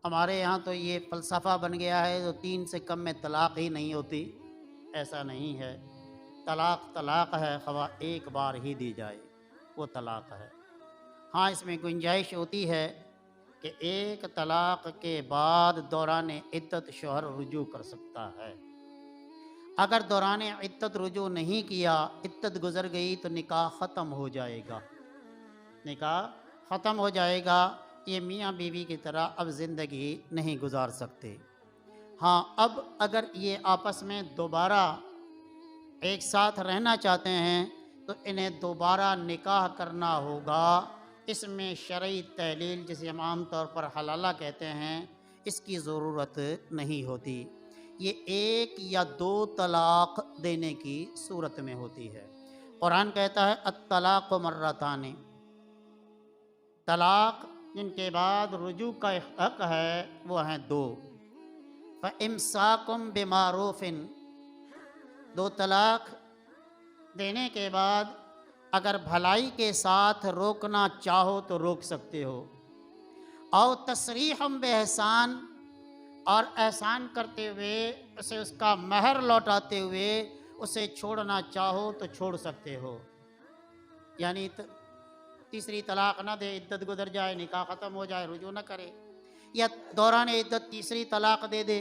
हमारे यहाँ तो ये फ़लसफ़ा बन गया है तो 3 से कम में तलाक़ ही नहीं होती, ऐसा नहीं है। तलाक़ तलाक़ है, ख़वा एक बार ही दी जाए, वो तलाक़ है। हाँ, इसमें गुंजाइश होती है कि एक तलाक़ के बाद दौरान इद्दत शौहर रुजू कर सकता है। अगर दौरान इद्दत रुजू नहीं किया, इद्दत गुज़र गई तो निकाह ख़त्म हो जाएगा, निकाह ख़त्म हो जाएगा। ये मियाँ बीवी की तरह अब ज़िंदगी नहीं गुज़ार सकते। हाँ, अब अगर ये आपस में दोबारा एक साथ रहना चाहते हैं तो इन्हें दोबारा निकाह करना होगा। इसमें शरई तहलील, जिसे हम आम तौर पर हलाला कहते हैं, इसकी ज़रूरत नहीं होती। ये 1 या 2 तलाक़ देने की सूरत में होती है। कुरान कहता है अत्तलाक़ु मर्रतानि, तलाक़ जिनके बाद रुजू का हक़ है वो हैं 2। फ़इम्साकुम बिमारूफ़िन, 2 तलाक़ देने के बाद अगर भलाई के साथ रोकना चाहो तो रोक सकते हो। औ तसरीहम बेहसान, और एहसान करते हुए उसे उसका महर लौटाते हुए उसे छोड़ना चाहो तो छोड़ सकते हो। यानी तीसरी तलाक़ ना दे, इद्दत गुज़र जाए, निकाह ख़त्म हो जाए, रुजू ना करे, या दौरान इद्दत तीसरी तलाक़ दे दे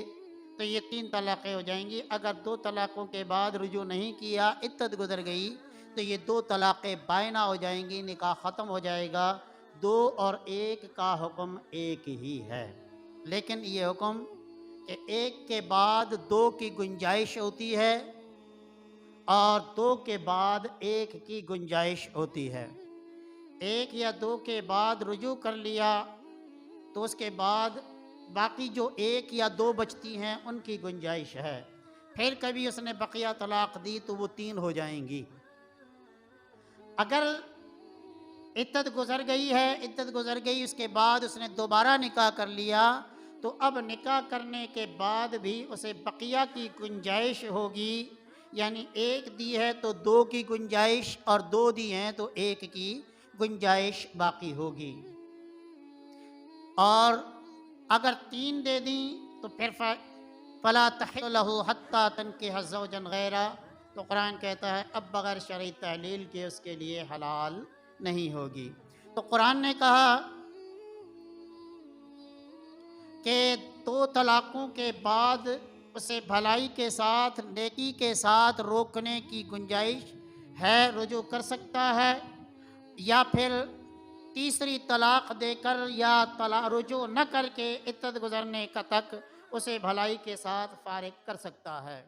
तो ये 3 तलाक़ें हो जाएंगी। अगर 2 तलाक़ों के बाद रुजू नहीं किया, इद्दत गुज़र गई, तो ये 2 तलाक़ें बायना हो जाएंगी, निकाह ख़त्म हो जाएगा। 2 और 1 का हुक्म एक ही है, लेकिन ये हुक्म कि 1 के बाद 2 की गुंजाइश होती है और 2 के बाद 1 की गुंजाइश होती है। 1 या 2 के बाद रुजू कर लिया तो उसके बाद बाकी जो 1 या 2 बचती हैं उनकी गुंजाइश है। फिर कभी उसने बकिया तलाक़ दी तो वो 3 हो जाएंगी। अगर इद्दत गुज़र गई है, इद्दत गुज़र गई, उसके बाद उसने दोबारा निकाह कर लिया, तो अब निकाह करने के बाद भी उसे बकिया की गुंजाइश होगी। यानी 1 दी है तो 2 की गुंजाइश, और 2 दी हैं तो 1 की गुंजाइश बाकी होगी। और अगर 3 दे दी तो फिर फ़ला तहिल्लु लहू हत्ता तनकिह ज़ौजन गैरा, तो कुरान कहता है अब बग़ैर शरई तहलील के उसके लिए हलाल नहीं होगी। तो कुरान ने कहा कि 2 तलाक़ों के बाद उसे भलाई के साथ, नेकी के साथ रोकने की गुंजाइश है, रुजू कर सकता है, या फिर तीसरी तलाक़ देकर या रुजू न करके इद्दत गुज़रने का तक उसे भलाई के साथ फ़ारिग कर सकता है।